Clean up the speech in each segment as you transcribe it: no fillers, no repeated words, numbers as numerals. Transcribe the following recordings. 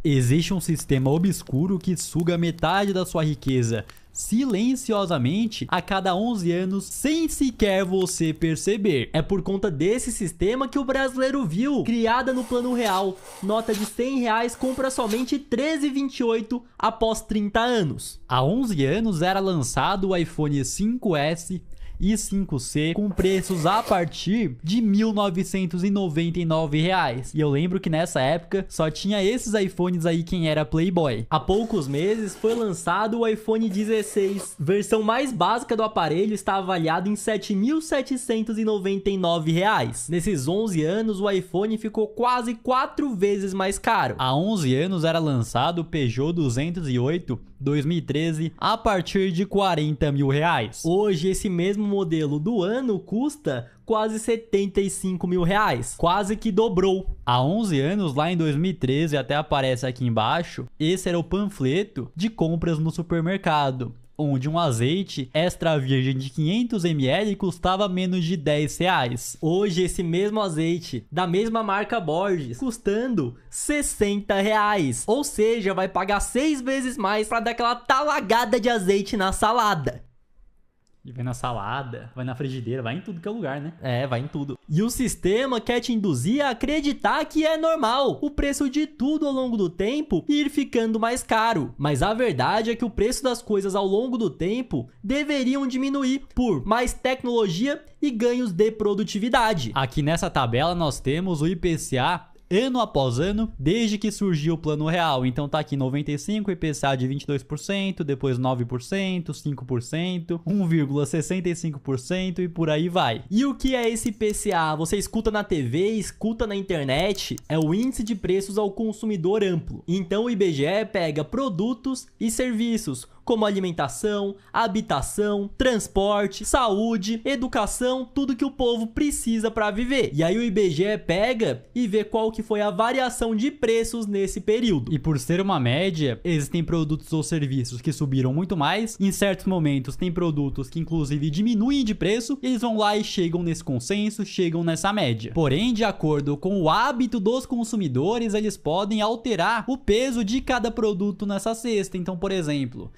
Existe um sistema obscuro que suga metade da sua riqueza silenciosamente a cada 11 anos sem sequer você perceber. É por conta desse sistema que o brasileiro viu, criada no Plano Real, nota de R$100 compra somente 13,28 após 30 anos. Há 11 anos era lançado o iPhone 5S e 5C com preços a partir de R$ 1.999. E eu lembro que nessa época só tinha esses iPhones aí quem era playboy. Há poucos meses foi lançado o iPhone 16. Versão mais básica do aparelho está avaliado em R$ 7.799. Nesses 11 anos o iPhone ficou quase 4 vezes mais caro. Há 11 anos era lançado o Peugeot 208 2013 a partir de R$ 40 mil. Hoje esse mesmo modelo do ano custa quase R$ 75 mil, quase que dobrou. Há 11 anos, lá em 2013, até aparece aqui embaixo, esse era o panfleto de compras no supermercado, onde um azeite extra virgem de 500 ml custava menos de R$10. Hoje esse mesmo azeite, da mesma marca Borges, custando R$60. Ou seja, vai pagar 6 vezes mais para dar aquela talagada de azeite na salada. E vai na salada, vai na frigideira, vai em tudo que é lugar, né? É, vai em tudo. E o sistema quer te induzir a acreditar que é normal o preço de tudo ao longo do tempo ir ficando mais caro. Mas a verdade é que o preço das coisas ao longo do tempo deveriam diminuir por mais tecnologia e ganhos de produtividade. Aqui nessa tabela nós temos o IPCA ano após ano, desde que surgiu o Plano Real. Então tá aqui 95, IPCA de 22%, depois 9%, 5%, 1,65% e por aí vai. E o que é esse IPCA? Você escuta na TV, escuta na internet, é o Índice de Preços ao Consumidor Amplo. Então o IBGE pega produtos e serviços, como alimentação, habitação, transporte, saúde, educação, tudo que o povo precisa para viver. E aí o IBGE pega e vê qual que foi a variação de preços nesse período. E por ser uma média, existem produtos ou serviços que subiram muito mais, em certos momentos tem produtos que inclusive diminuem de preço, e eles vão lá e chegam nesse consenso, chegam nessa média. Porém, de acordo com o hábito dos consumidores, eles podem alterar o peso de cada produto nessa cesta. Então, por exemplo,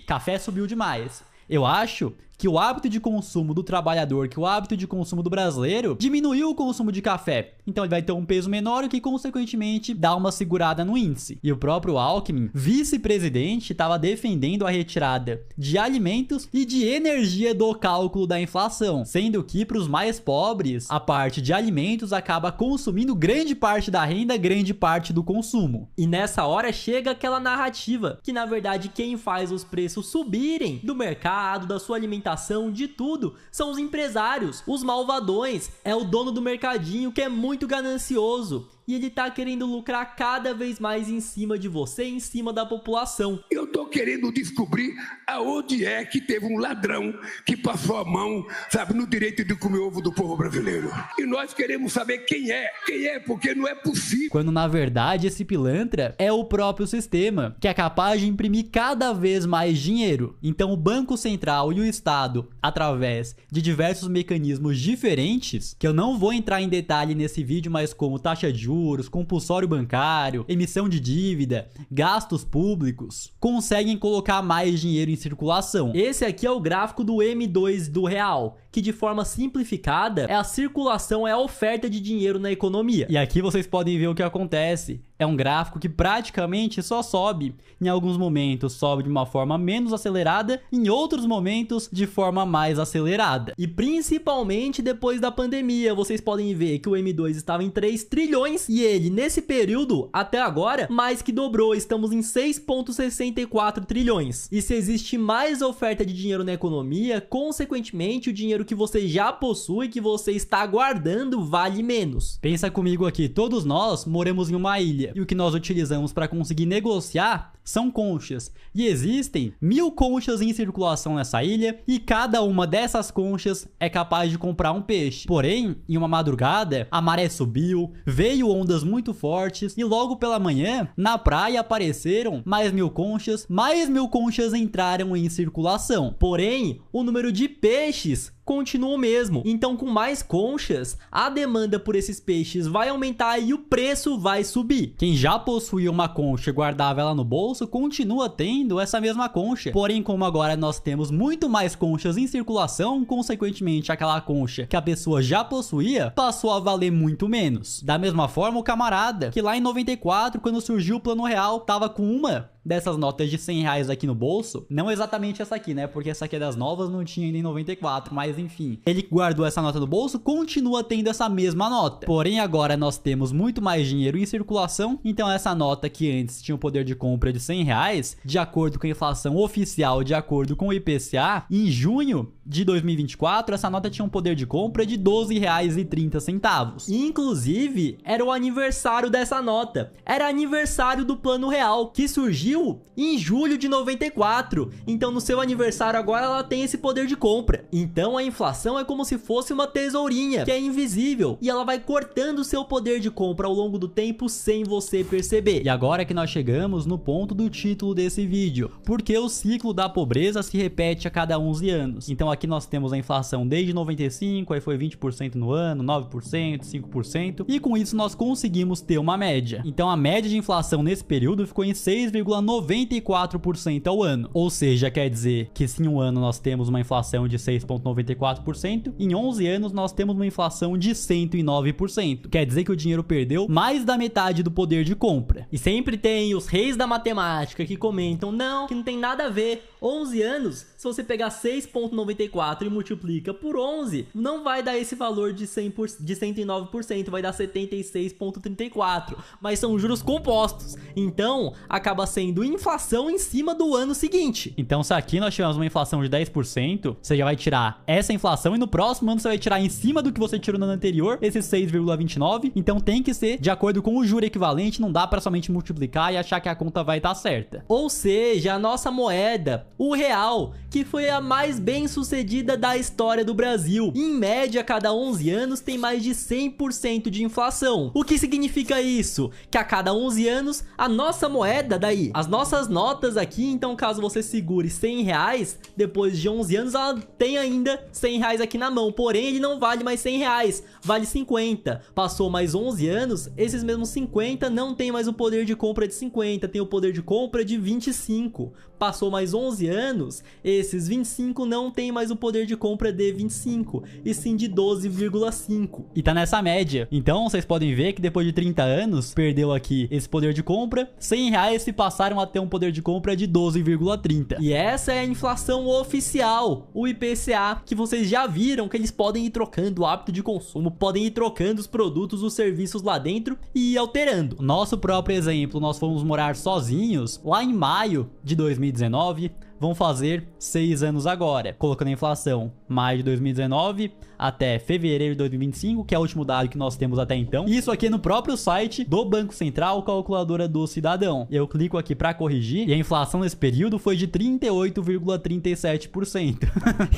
café subiu demais. Eu acho que o hábito de consumo do trabalhador, que o hábito de consumo do brasileiro diminuiu o consumo de café. Então ele vai ter um peso menor, o que consequentemente dá uma segurada no índice. E o próprio Alckmin, vice-presidente, estava defendendo a retirada de alimentos e de energia do cálculo da inflação, sendo que para os mais pobres, a parte de alimentos acaba consumindo grande parte da renda, grande parte do consumo. E nessa hora chega aquela narrativa que na verdade quem faz os preços subirem do mercado, da sua alimentação, de tudo, são os empresários, os malvadões, é o dono do mercadinho que é muito ganancioso. E ele tá querendo lucrar cada vez mais em cima de você, em cima da população. Eu tô querendo descobrir aonde é que teve um ladrão que passou a mão, sabe, no direito de comer ovo do povo brasileiro. E nós queremos saber quem é, porque não é possível. Quando na verdade esse pilantra é o próprio sistema, que é capaz de imprimir cada vez mais dinheiro. Então o Banco Central e o Estado, através de diversos mecanismos diferentes, que eu não vou entrar em detalhe nesse vídeo, mas como taxa de juros, compulsório bancário, emissão de dívida, gastos públicos, conseguem colocar mais dinheiro em circulação. Esse aqui é o gráfico do M2 do real, que de forma simplificada é a circulação, é a oferta de dinheiro na economia. E aqui vocês podem ver o que acontece. É um gráfico que praticamente só sobe. Em alguns momentos sobe de uma forma menos acelerada, em outros momentos de forma mais acelerada. E principalmente depois da pandemia, vocês podem ver que o M2 estava em 3 trilhões e ele, nesse período, até agora, mais que dobrou. Estamos em 6,64 trilhões. E se existe mais oferta de dinheiro na economia, consequentemente o dinheiro que você já possui, que você está guardando, vale menos. Pensa comigo aqui, todos nós moramos em uma ilha. E o que nós utilizamos para conseguir negociar são conchas. E existem 1000 conchas em circulação nessa ilha e cada uma dessas conchas é capaz de comprar um peixe. Porém, em uma madrugada, a maré subiu, veio ondas muito fortes e logo pela manhã, na praia apareceram mais 1000 conchas entraram em circulação. Porém, o número de peixes continua o mesmo. Então, com mais conchas, a demanda por esses peixes vai aumentar e o preço vai subir. Quem já possuía uma concha e guardava ela no bolso, continua tendo essa mesma concha. Porém, como agora nós temos muito mais conchas em circulação, consequentemente, aquela concha que a pessoa já possuía, passou a valer muito menos. Da mesma forma, o camarada, que lá em 94, quando surgiu o Plano Real, tava com uma dessas notas de 100 reais aqui no bolso, não exatamente essa aqui, né, porque essa aqui é das novas, não tinha ainda em 94, mas enfim, ele guardou essa nota no bolso, continua tendo essa mesma nota, porém agora nós temos muito mais dinheiro em circulação, então essa nota que antes tinha o poder de compra de 100 reais, de acordo com a inflação oficial, de acordo com o IPCA, em junho de 2024, essa nota tinha um poder de compra de R$12,30. Inclusive, era o aniversário dessa nota. Era aniversário do Plano Real, que surgiu em julho de 94. Então, no seu aniversário agora, ela tem esse poder de compra. Então, a inflação é como se fosse uma tesourinha, que é invisível. E ela vai cortando o seu poder de compra ao longo do tempo sem você perceber. E agora que nós chegamos no ponto do título desse vídeo. Porque o ciclo da pobreza se repete a cada 11 anos. Então, aqui nós temos a inflação desde 95, aí foi 20% no ano, 9%, 5%, e com isso nós conseguimos ter uma média. Então a média de inflação nesse período ficou em 6,94% ao ano. Ou seja, quer dizer que se em um ano nós temos uma inflação de 6,94%, em 11 anos nós temos uma inflação de 109%. Quer dizer que o dinheiro perdeu mais da metade do poder de compra. E sempre tem os reis da matemática que comentam, não, que não tem nada a ver. 11 anos, se você pegar 6,94 e multiplica por 11, não vai dar esse valor de 109%, vai dar 76,34, mas são juros compostos, então acaba sendo inflação em cima do ano seguinte. Então se aqui nós tivermos uma inflação de 10%, você já vai tirar essa inflação e no próximo ano você vai tirar em cima do que você tirou no ano anterior, esse 6,29, então tem que ser de acordo com o juro equivalente, não dá para somente multiplicar e achar que a conta vai estar certa. Ou seja, a nossa moeda, o real, que foi a mais bem sucedida da história do Brasil. Em média, a cada 11 anos tem mais de 100% de inflação. O que significa isso? Que a cada 11 anos, a nossa moeda daí, as nossas notas aqui, então caso você segure 100 reais, depois de 11 anos ela tem ainda 100 reais aqui na mão, porém ele não vale mais 100 reais, vale 50. Passou mais 11 anos, esses mesmos 50 não tem mais o poder de compra de 50, tem o poder de compra de 25. Passou mais 11 anos, esses 25 não tem mais o poder de compra de 25, e sim de 12,5. E tá nessa média. Então, vocês podem ver que depois de 30 anos, perdeu aqui esse poder de compra, 100 reais se passaram a ter um poder de compra de 12,30. E essa é a inflação oficial, o IPCA, que vocês já viram que eles podem ir trocando o hábito de consumo, podem ir trocando os produtos, os serviços lá dentro e ir alterando. Nosso próprio exemplo, nós fomos morar sozinhos lá em maio de 2019, vão fazer 6 anos agora, colocando a inflação maio de 2019 até fevereiro de 2025, que é o último dado que nós temos até então. Isso aqui é no próprio site do Banco Central, calculadora do cidadão. Eu clico aqui para corrigir e a inflação nesse período foi de 38,37%.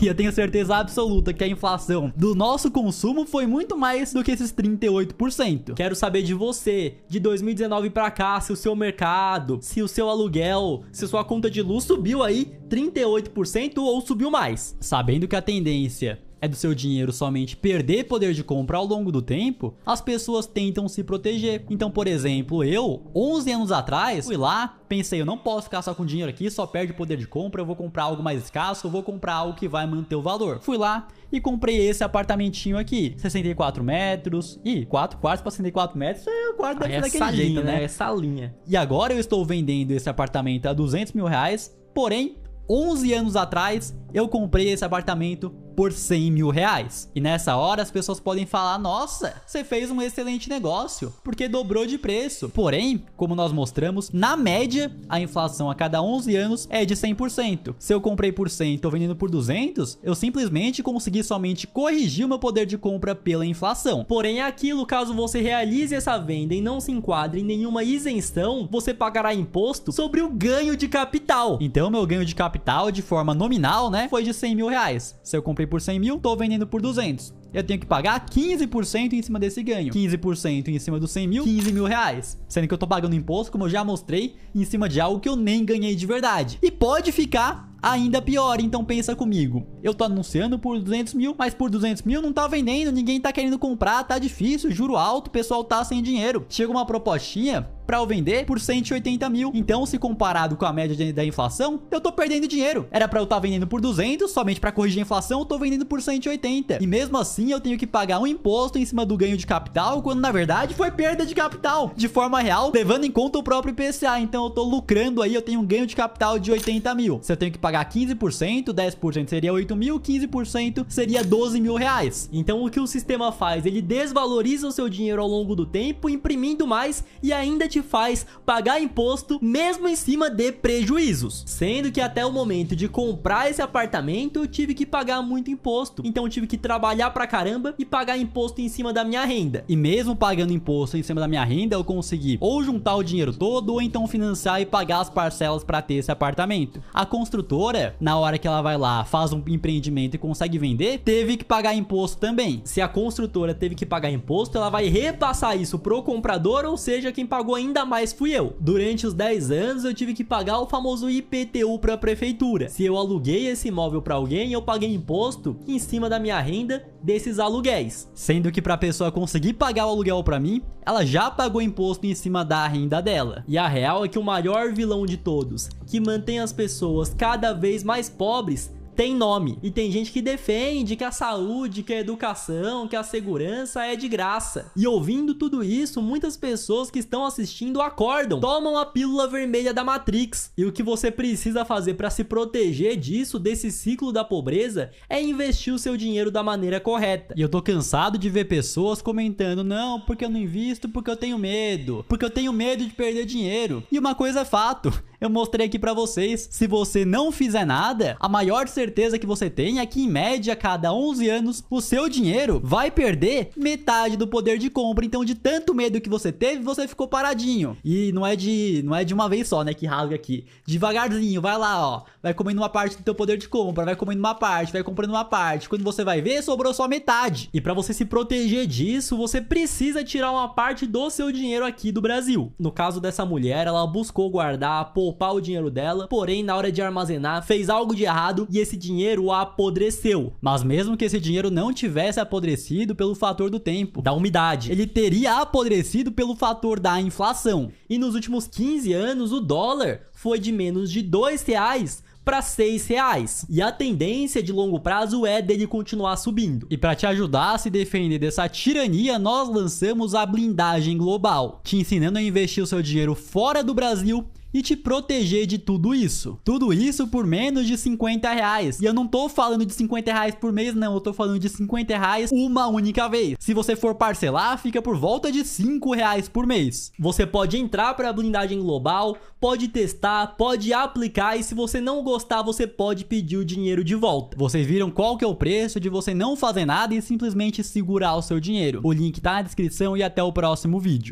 E eu tenho certeza absoluta que a inflação do nosso consumo foi muito mais do que esses 38%. Quero saber de você, de 2019 para cá, se o seu mercado, se o seu aluguel, se sua conta de luz subiu aí 38% ou subiu mais. Sabendo que a tendência é do seu dinheiro somente perder poder de compra ao longo do tempo, as pessoas tentam se proteger. Então, por exemplo, eu, 11 anos atrás, fui lá, pensei, eu não posso ficar só com dinheiro aqui, só perde poder de compra, eu vou comprar algo mais escasso, eu vou comprar algo que vai manter o valor. Fui lá e comprei esse apartamentinho aqui, 64 metros, e 4 quartos para 64 metros, o quarto deve ser daquele jeito, né? É salinha. E agora eu estou vendendo esse apartamento a 200 mil reais, porém, 11 anos atrás, eu comprei esse apartamento por 100 mil reais. E nessa hora as pessoas podem falar, nossa, você fez um excelente negócio, porque dobrou de preço. Porém, como nós mostramos, na média, a inflação a cada 11 anos é de 100%. Se eu comprei por 100 e estou vendendo por 200, eu simplesmente consegui somente corrigir o meu poder de compra pela inflação. Porém, aquilo, caso você realize essa venda e não se enquadre em nenhuma isenção, você pagará imposto sobre o ganho de capital. Então, meu ganho de capital de forma nominal, né, foi de 100 mil reais. Se eu comprei por 100 mil, tô vendendo por 200. Eu tenho que pagar 15% em cima desse ganho. 15% em cima dos 100 mil, 15 mil reais. Sendo que eu tô pagando imposto, como eu já mostrei, em cima de algo que eu nem ganhei de verdade. E pode ficar ainda pior. Então pensa comigo, eu tô anunciando por 200 mil, mas por 200 mil não tá vendendo, ninguém tá querendo comprar, tá difícil, juro alto, o pessoal tá sem dinheiro. Chega uma propostinha pra eu vender por 180 mil. Então, se comparado com a média da inflação, eu tô perdendo dinheiro. Era pra eu estar vendendo por 200, somente pra corrigir a inflação, eu tô vendendo por 180. E mesmo assim, eu tenho que pagar um imposto em cima do ganho de capital, quando na verdade foi perda de capital, de forma real, levando em conta o próprio IPCA. Então, eu tô lucrando aí, eu tenho um ganho de capital de 80 mil. Se eu tenho que pagar 15%, 10% seria 8 mil, 15% seria 12 mil reais. Então, o que o sistema faz? Ele desvaloriza o seu dinheiro ao longo do tempo, imprimindo mais e ainda te faz pagar imposto mesmo em cima de prejuízos. Sendo que até o momento de comprar esse apartamento eu tive que pagar muito imposto. Então eu tive que trabalhar pra caramba e pagar imposto em cima da minha renda. E mesmo pagando imposto em cima da minha renda, eu consegui ou juntar o dinheiro todo ou então financiar e pagar as parcelas pra ter esse apartamento. A construtora, na hora que ela vai lá, faz um empreendimento e consegue vender, teve que pagar imposto também. Se a construtora teve que pagar imposto, ela vai repassar isso pro comprador, ou seja, quem pagou ainda mais fui eu. Durante os 10 anos eu tive que pagar o famoso IPTU para a prefeitura. Se eu aluguei esse imóvel para alguém, eu paguei imposto em cima da minha renda desses aluguéis. Sendo que para a pessoa conseguir pagar o aluguel para mim, ela já pagou imposto em cima da renda dela. E a real é que o maior vilão de todos, que mantém as pessoas cada vez mais pobres, tem nome. E tem gente que defende que a saúde, que a educação, que a segurança é de graça. E ouvindo tudo isso, muitas pessoas que estão assistindo acordam, tomam a pílula vermelha da Matrix. E o que você precisa fazer para se proteger disso, desse ciclo da pobreza, é investir o seu dinheiro da maneira correta. E eu tô cansado de ver pessoas comentando, não, porque eu não invisto, porque eu tenho medo. Porque eu tenho medo de perder dinheiro. E uma coisa é fato, eu mostrei aqui pra vocês, se você não fizer nada, a maior certeza que você tem é que em média, cada 11 anos, o seu dinheiro vai perder metade do poder de compra. Então, de tanto medo que você teve, você ficou paradinho. E não é de uma vez só, né, que rasga aqui. Devagarzinho, vai lá, ó, vai comendo uma parte do teu poder de compra, vai comendo uma parte, vai comprando uma parte. Quando você vai ver, sobrou só metade. E pra você se proteger disso, você precisa tirar uma parte do seu dinheiro aqui do Brasil. No caso dessa mulher, ela buscou guardar, poupar o dinheiro dela, porém na hora de armazenar fez algo de errado e esse dinheiro apodreceu. Mas mesmo que esse dinheiro não tivesse apodrecido pelo fator do tempo, da umidade, ele teria apodrecido pelo fator da inflação. E nos últimos 15 anos o dólar foi de menos de R$2 para R$6. E a tendência de longo prazo é dele continuar subindo. E para te ajudar a se defender dessa tirania, nós lançamos a blindagem global, te ensinando a investir o seu dinheiro fora do Brasil e te proteger de tudo isso. Tudo isso por menos de R$50. E eu não tô falando de R$50 por mês, não. Eu tô falando de R$50 uma única vez. Se você for parcelar, fica por volta de R$5 por mês. Você pode entrar para a blindagem global, pode testar, pode aplicar e se você não gostar, você pode pedir o dinheiro de volta. Vocês viram qual que é o preço de você não fazer nada e simplesmente segurar o seu dinheiro. O link tá na descrição e até o próximo vídeo.